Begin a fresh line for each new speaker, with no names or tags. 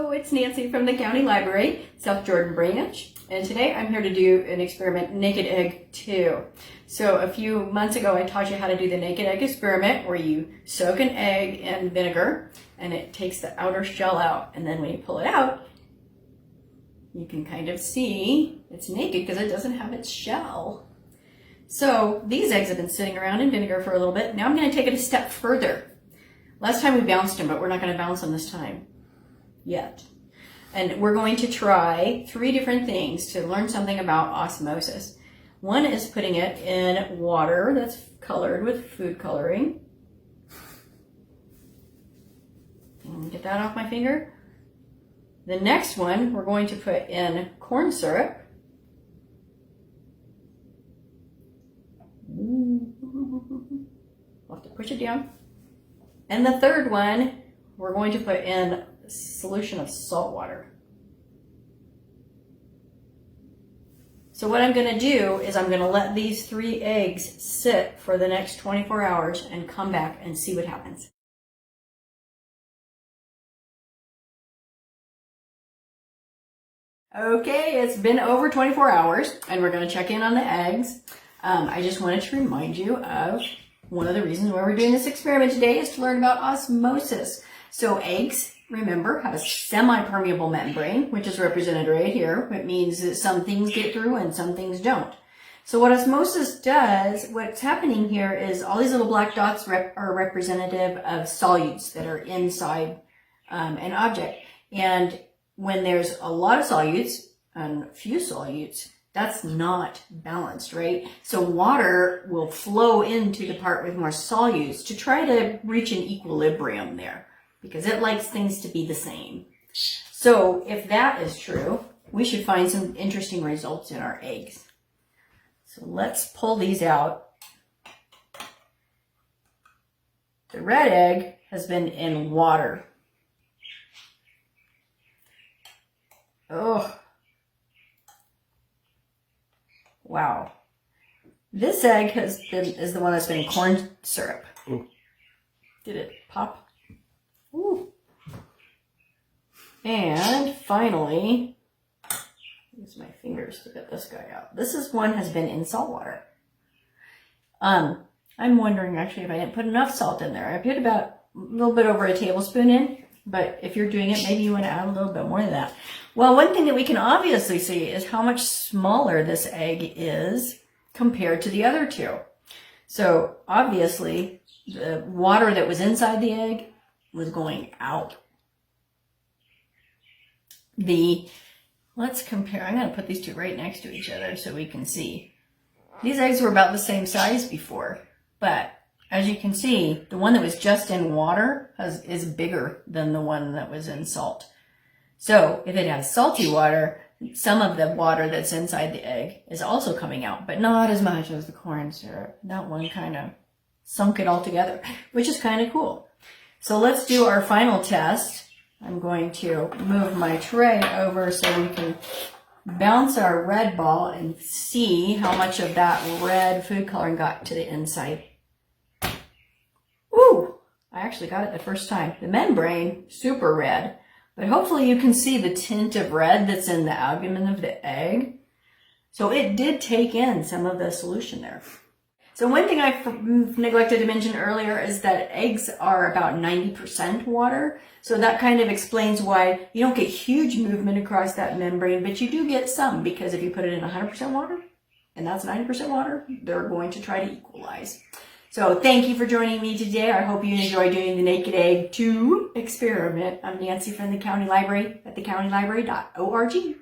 Hello, it's Nancy from the County Library, South Jordan Branch, and today I'm here to do an experiment, Naked Egg 2. So a few months ago I taught you how to do the naked egg experiment where you soak an egg in vinegar and it takes the outer shell out, and then when you pull it out you can kind of see it's naked because it doesn't have its shell. So these eggs have been sitting around in vinegar for a little bit. Now I'm going to take it a step further. Last time we bounced them, but we're not going to bounce them this time yet. And we're going to try 3 different things to learn something about osmosis. One is putting it in water that's colored with food coloring. Get that off my finger. The next one we're going to put in corn syrup. I'll have to push it down. And the third one, we're going to put in a solution of salt water. So what I'm going to do is I'm going to let these 3 eggs sit for the next 24 hours and come back and see what happens. Okay, it's been over 24 hours and we're going to check in on the eggs. I just wanted to remind you of one of the reasons why we're doing this experiment today is to learn about osmosis. So eggs, remember, have a semi-permeable membrane, which is represented right here. It means that some things get through and some things don't. So what osmosis does, what's happening here is all these little black dots are representative of solutes that are inside an object. And when there's a lot of solutes and few solutes, that's not balanced, right? So water will flow into the part with more solutes to try to reach an equilibrium there because it likes things to be the same. So if that is true, we should find some interesting results in our eggs. So let's pull these out. The red egg has been in water. Oh. Wow. This egg is the one that's been in corn syrup. Ooh. Did it pop? Ooh. And finally, use my fingers to get this guy out. This one has been in salt water. I'm wondering actually if I didn't put enough salt in there. I put about a little bit over a tablespoon in, but if you're doing it, maybe you want to add a little bit more than that. Well, one thing that we can obviously see is how much smaller this egg is compared to the other 2. So obviously the water that was inside the egg was going out. Let's compare. I'm going to put these 2 right next to each other so we can see. These eggs were about the same size before, but as you can see, the one that was just in water is bigger than the one that was in salt. So if it has salty water, some of the water that's inside the egg is also coming out, but not as much as the corn syrup. That one kind of sunk it all together, which is kind of cool. So let's do our final test. I'm going to move my tray over so we can bounce our red ball and see how much of that red food coloring got to the inside. Ooh, I actually got it the first time. The membrane, super red. But hopefully you can see the tint of red that's in the albumin of the egg. So it did take in some of the solution there. So one thing I neglected to mention earlier is that eggs are about 90% water. So that kind of explains why you don't get huge movement across that membrane, but you do get some because if you put it in 100% water, and that's 90% water, they're going to try to equalize. So thank you for joining me today. I hope you enjoy doing the Naked Egg 2 experiment. I'm Nancy from the County Library at thecountylibrary.org.